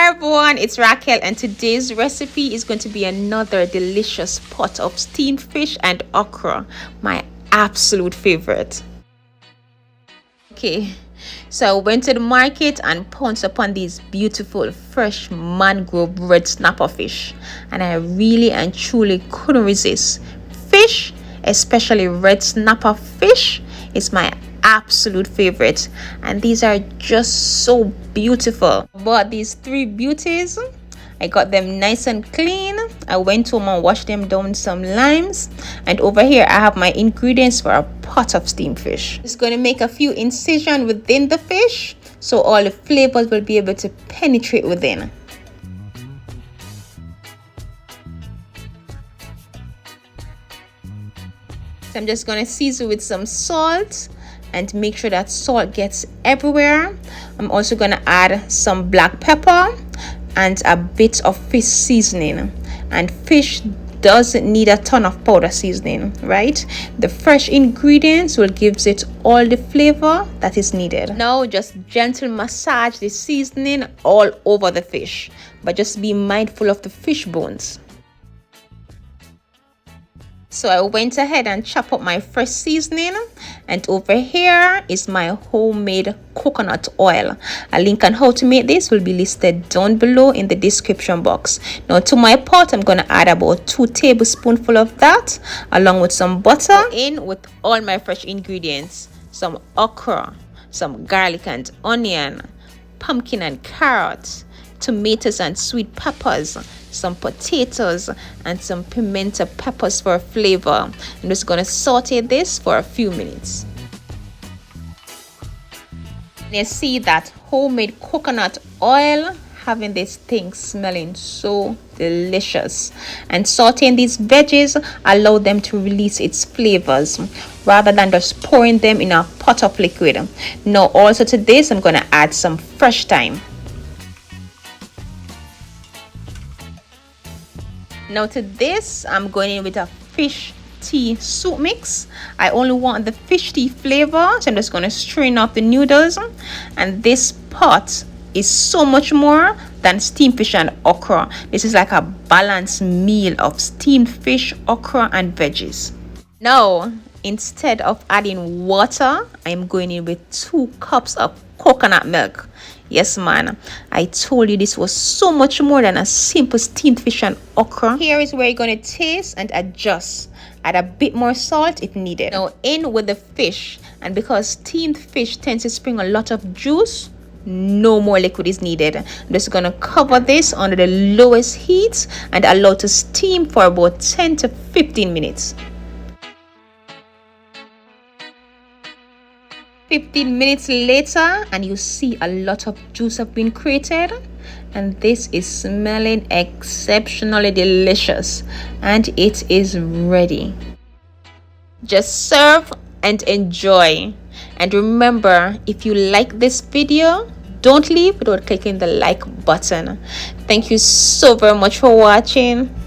everyone, it's Raquel and today's recipe is going to be another delicious pot of steamed fish and okra, my absolute favorite. Okay, so I went to the market and pounced upon these beautiful fresh mangrove red snapper fish, and I really and truly couldn't resist. Fish, especially red snapper fish, is my absolute favorite, and these are just so beautiful. I bought these three beauties. I got them nice and clean. I went home and washed them down with some limes, and over here I have my ingredients for a pot of steamed fish. Just going to make a few incisions within the fish so all the flavors will be able to penetrate within. So I'm just going to season with some salt and make sure that salt gets everywhere. I'm also going to add some black pepper and a bit of fish seasoning. And fish doesn't need a ton of powder seasoning, right? The fresh ingredients will give it all the flavor that is needed. Now just gentle massage the seasoning all over the fish, but just be mindful of the fish bones. So I went ahead and chopped up my fresh seasoning, and over here is my homemade coconut oil. A link on how to make this will be listed down below in the description box. Now to my pot, I'm going to add about 2 tablespoonfuls of that along with some butter. In with all my fresh ingredients, some okra, some garlic and onion, pumpkin and carrots, tomatoes and sweet peppers, some potatoes, and some pimento peppers for flavor. I'm just going to saute this for a few minutes. You see that homemade coconut oil having this thing smelling so delicious, and sauteing these veggies allow them to release its flavors rather than just pouring them in a pot of liquid. Now also to this I'm going to add some fresh thyme. Now to this, I'm going in with a fish tea soup mix. I only want the fish tea flavor, so I'm just going to strain off the noodles. And this pot is so much more than steamed fish and okra. This is like a balanced meal of steamed fish, okra, and veggies. Now, instead of adding water, I'm going in with 2 cups of coconut milk. Yes man, I told you this was so much more than a simple steamed fish and okra. Here is where you're going to taste and adjust. Add a bit more salt if needed. Now in with the fish, and because steamed fish tends to spring a lot of juice, no more liquid is needed. I'm just going to cover this under the lowest heat and allow it to steam for about 10 to 15 minutes. 15 minutes later, and you see a lot of juice have been created, and this is smelling exceptionally delicious, and it is ready. Just serve and enjoy. And remember, if you like this video, don't leave without clicking the like button. Thank you so very much for watching.